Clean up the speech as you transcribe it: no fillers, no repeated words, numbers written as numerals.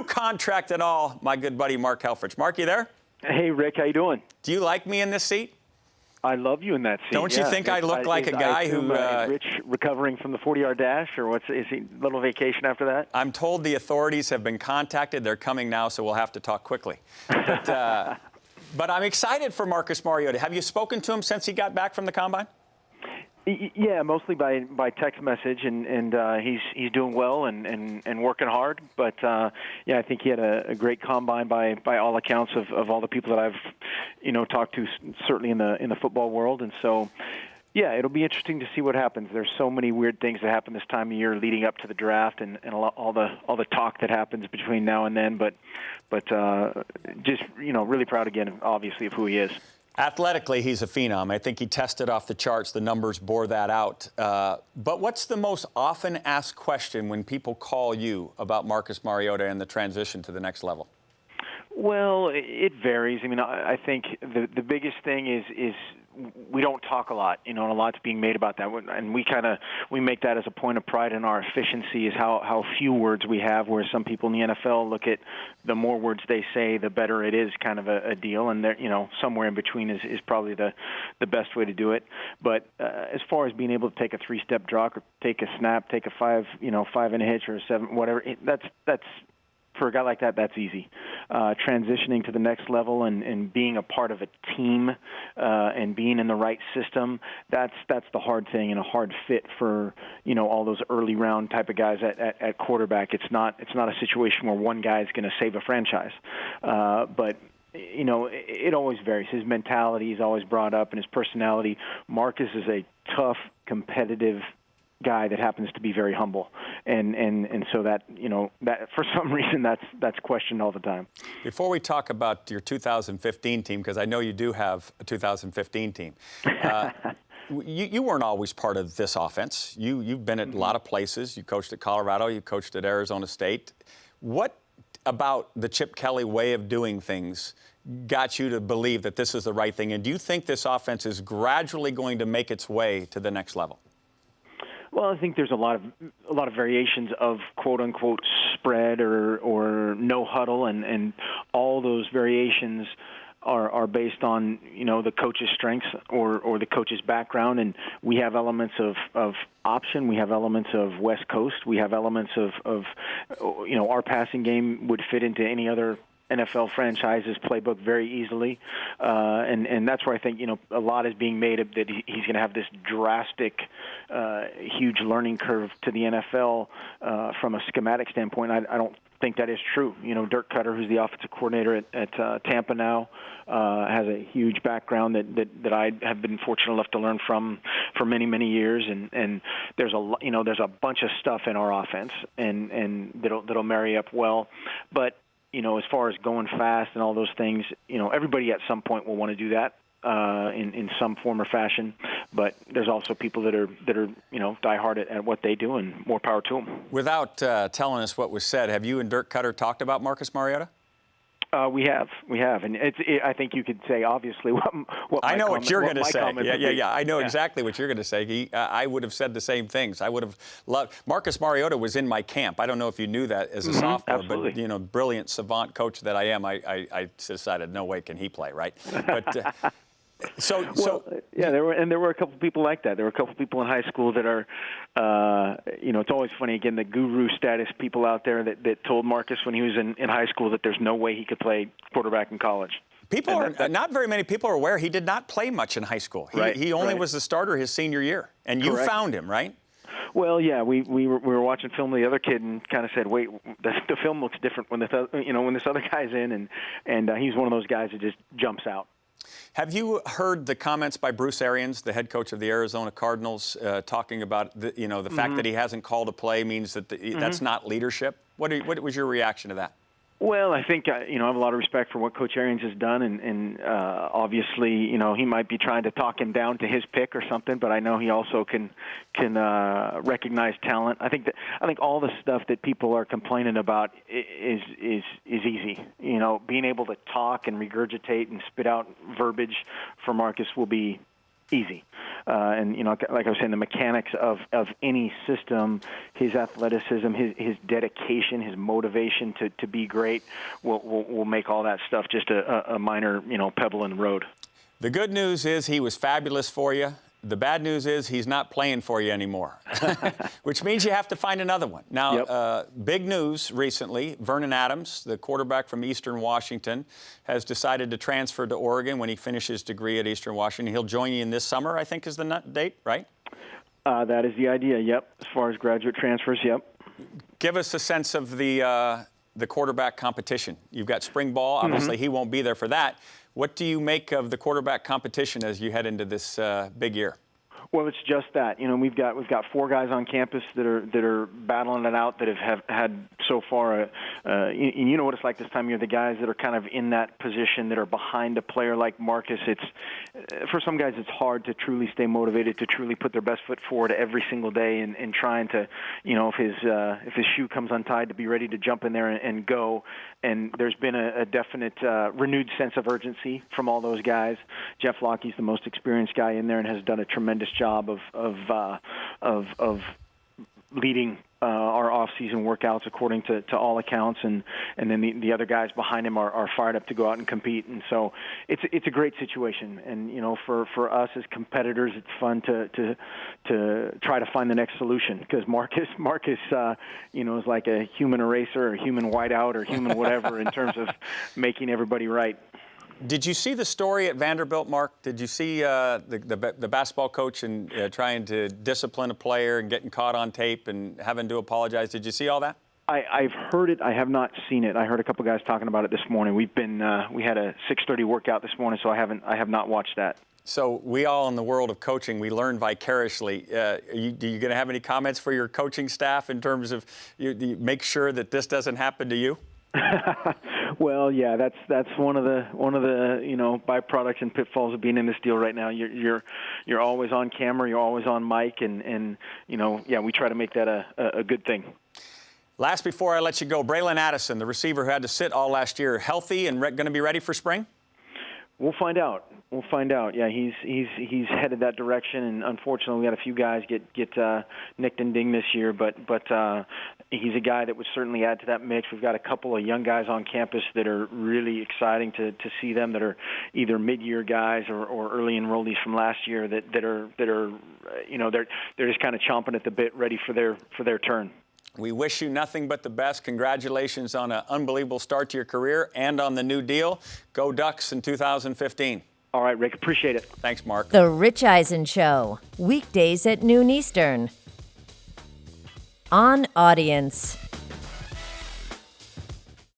contract and all, my good buddy Mark Helfrich. Mark, you there? Hey, Rick, how you doing? Do you like me in this seat? I love you in that seat. Don't you think I look like a guy who... Rich recovering from the 40-yard dash, or is he a little vacation after that? I'm told the authorities have been contacted. They're coming now, so we'll have to talk quickly. But I'm excited for Marcus Mariota. Have you spoken to him since he got back from the Combine? Yeah, mostly by text message, and he's doing well and working hard. But yeah, I think he had a great combine by all accounts of all the people that I've talked to, certainly in the football world. And so, yeah, it'll be interesting to see what happens. There's so many weird things that happen this time of year leading up to the draft, and all the talk that happens between now and then. But just really proud again, obviously, of who he is. Athletically, he's a phenom. I think he tested off the charts. The numbers bore that out. But what's the most often asked question when people call you about Marcus Mariota and the transition to the next level? Well, it varies. I mean, I think the biggest thing is we don't talk a lot, and a lot's being made about that. And we make that as a point of pride in our efficiency, is how few words we have, whereas some people in the NFL look at the more words they say, the better it is, kind of a deal. And there, somewhere in between is probably the best way to do it. But as far as being able to take a 3-step drop or take a snap, take a 5 and a hitch or a 7, whatever, that's for a guy like that, that's easy. Transitioning to the next level and being a part of a team and being in the right system, that's the hard thing and a hard fit for all those early round type of guys at quarterback. It's not a situation where one guy is going to save a franchise, but it always varies. His mentality is always brought up, and his personality. Marcus is a tough, competitive guy that happens to be very humble, and so that that for some reason that's questioned all the time. Before we talk about your 2015 team, because I know you do have a 2015 team, you weren't always part of this offense. You've been at a lot of places. You coached at Colorado. You coached at Arizona State. What about the Chip Kelly way of doing things got you to believe that this is the right thing? And do you think this offense is gradually going to make its way to the next level? Well, I think there's a lot of variations of quote unquote spread or no huddle, and all those variations are based on the coach's strengths or the coach's background. And we have elements of option, we have elements of West Coast, we have elements of our passing game would fit into any other NFL franchise's playbook very easily, and that's where I think a lot is being made of that he's going to have this drastic, huge learning curve to the NFL from a schematic standpoint. I don't think that is true. Dirk Cutter, who's the offensive coordinator at Tampa now, has a huge background that I have been fortunate enough to learn from for many years, and there's a bunch of stuff in our offense and that'll marry up well, but. As far as going fast and all those things, everybody at some point will want to do that in some form or fashion. But there's also people that are diehard at what they do, and more power to them. Without telling us what was said, have you and Dirk Cutter talked about Marcus Mariota? We have, and I think you could say obviously what I know what you're going to say. Yeah. I know Yeah. exactly what you're going to say. I would have said the same things. I would have loved. Marcus Mariota was in my camp. I don't know if you knew that as a sophomore, absolutely. But brilliant savant coach that I am, I decided no way can he play, right? But there were a couple people like that. There were a couple people in high school that are, it's always funny, again, the guru status people out there that told Marcus when he was in high school that there's no way he could play quarterback in college. Not very many people are aware he did not play much in high school. He only was the starter his senior year, and you found him, right? Well, yeah, we were watching film with the other kid and kind of said, wait, the film looks different when when this other guy's in, and he's one of those guys that just jumps out. Have you heard the comments by Bruce Arians, the head coach of the Arizona Cardinals, talking about the fact that he hasn't called a play means that that's not leadership? What was your reaction to that? Well, I think I have a lot of respect for what Coach Arians has done, and obviously he might be trying to talk him down to his pick or something, but I know he also can recognize talent. I think all the stuff that people are complaining about is easy. Being able to talk and regurgitate and spit out verbiage for Marcus will be easy. And, like I was saying, the mechanics of any system, his athleticism, his dedication, his motivation to be great will make all that stuff just a minor, pebble in the road. The good news is he was fabulous for you. The bad news is he's not playing for you anymore, which means you have to find another one. Now, big news recently, Vernon Adams, the quarterback from Eastern Washington, has decided to transfer to Oregon when he finishes his degree at Eastern Washington. He'll join you in this summer, I think is the date, right? That is the idea, yep. As far as graduate transfers, yep. Give us a sense of the quarterback competition. You've got spring ball. Obviously, he won't be there for that. What do you make of the quarterback competition as you head into this big year? Well, it's just that. We've got 4 guys on campus that are battling it out that have had so far. And you know what it's like this time of year. The guys that are kind of in that position that are behind a player like Marcus. For some guys it's hard to truly stay motivated, to truly put their best foot forward every single day, and trying to, if his shoe comes untied, to be ready to jump in there and go. And there's been a definite renewed sense of urgency from all those guys. Jeff Lockey's the most experienced guy in there and has done a tremendous job of leading our off-season workouts according to all accounts, and then the other guys behind him are fired up to go out and compete. And so it's a great situation. And for us as competitors, it's fun to try to find the next solution, because Marcus is like a human eraser or human whiteout or human whatever in terms of making everybody right. Did you see the story at Vanderbilt, Mark? Did you see the basketball coach and trying to discipline a player and getting caught on tape and having to apologize? Did you see all that? I've heard it. I have not seen it. I heard a couple guys talking about it this morning. We had a 6:30 workout this morning, so I have not watched that. So we all in the world of coaching, we learn vicariously. Are you going to have any comments for your coaching staff in terms of you make sure that this doesn't happen to you? Well, yeah, that's one of the byproducts and pitfalls of being in this deal right now. You're always on camera, you're always on mic, and we try to make that a good thing. Last before I let you go, Braylon Addison, the receiver who had to sit all last year, healthy and going to be ready for spring? We'll find out. Yeah, he's headed that direction, and unfortunately, we had a few guys get nicked and dinged this year. But he's a guy that would certainly add to that mix. We've got a couple of young guys on campus that are really exciting to see them, that are either mid-year guys or early enrollees from last year that are they're just kind of chomping at the bit, ready for their turn. We wish you nothing but the best. Congratulations on an unbelievable start to your career and on the new deal. Go Ducks in 2015. All right, Rick, appreciate it. Thanks, Mark. The Rich Eisen Show, weekdays at noon Eastern. On Audience.